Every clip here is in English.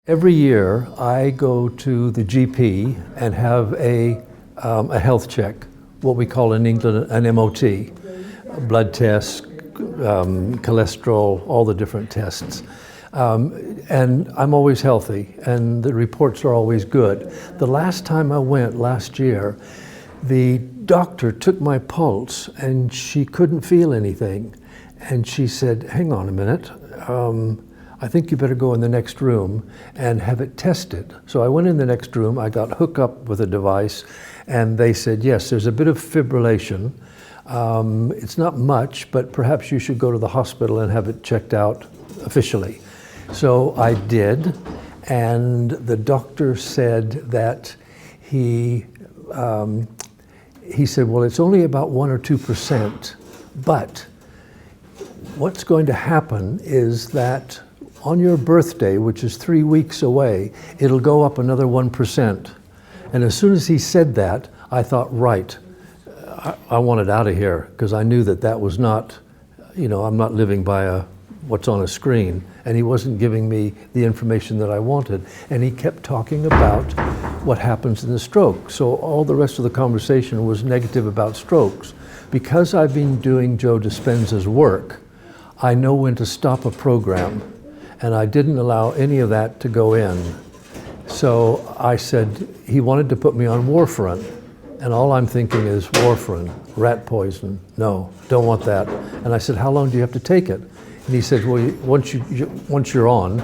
Every year I go to the GP and have a health check, what we call in England an MOT, blood tests, cholesterol, all the different tests. And I'm always healthy and the reports are always good. The last time I went last year, the doctor took my pulse and she couldn't feel anything. And she said, hang on a minute, I think you better go in the next room and have it tested. So I went in the next room, I got hooked up with a device, and they said, yes, there's a bit of fibrillation. It's not much, but perhaps you should go to the hospital and have it checked out officially. So I did, and the doctor said that he said, well, it's only about 1 or 2%, but what's going to happen is that on your birthday, which is 3 weeks away, it'll go up another 1%. And as soon as he said that, I thought, right, I wanted out of here, because I knew that that was not, I'm not living by what's on a screen, and he wasn't giving me the information that I wanted. And he kept talking about what happens in the stroke. So all the rest of the conversation was negative about strokes. Because I've been doing Joe Dispenza's work, I know when to stop a program, and I didn't allow any of that to go in. So I said, he wanted to put me on warfarin, and all I'm thinking is warfarin, rat poison. No, don't want that. And I said, how long do you have to take it? And he said, well, once you're on,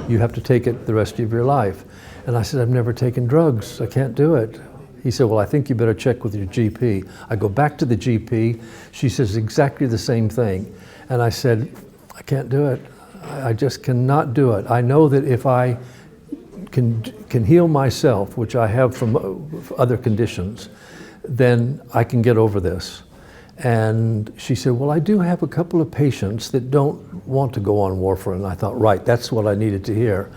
you have to take it the rest of your life. And I said, I've never taken drugs, I can't do it. He said, well, I think you better check with your GP. I go back to the GP, she says exactly the same thing. And I said, I can't do it. I just cannot do it. I know that if I can heal myself, which I have from other conditions, then I can get over this. And she said, well, I do have a couple of patients that don't want to go on warfarin. And I thought, right, that's what I needed to hear.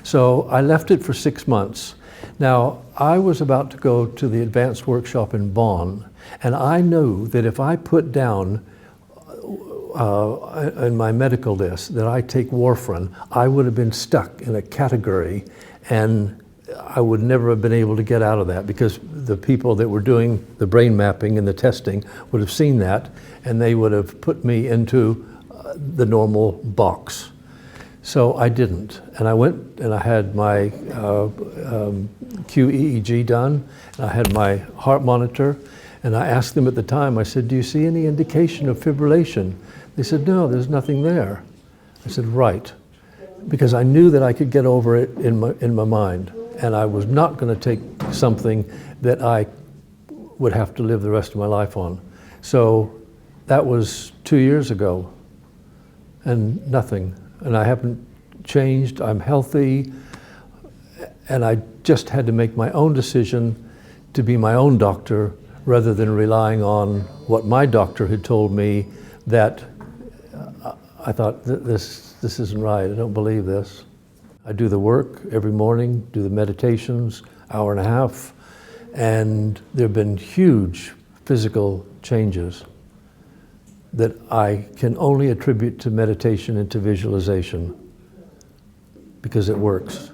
So I left it for 6 months. Now, I was about to go to the advanced workshop in Bonn, and I knew that if I put down in my medical list that I take warfarin, I would have been stuck in a category, and I would never have been able to get out of that, because the people that were doing the brain mapping and the testing would have seen that, and they would have put me into the normal box. So I didn't, and I went and I had my QEEG done, and I had my heart monitor, and I asked them at the time, I said, do you see any indication of fibrillation? They said, no, there's nothing there. I said, right, because I knew that I could get over it in my mind, and I was not going to take something that I would have to live the rest of my life on. So that was 2 years ago, and nothing. And I haven't changed, I'm healthy, and I just had to make my own decision to be my own doctor rather than relying on what my doctor had told me. That I thought, this isn't right, I don't believe this. I do the work every morning, do the meditations, hour and a half, and there have been huge physical changes that I can only attribute to meditation and to visualization, because it works.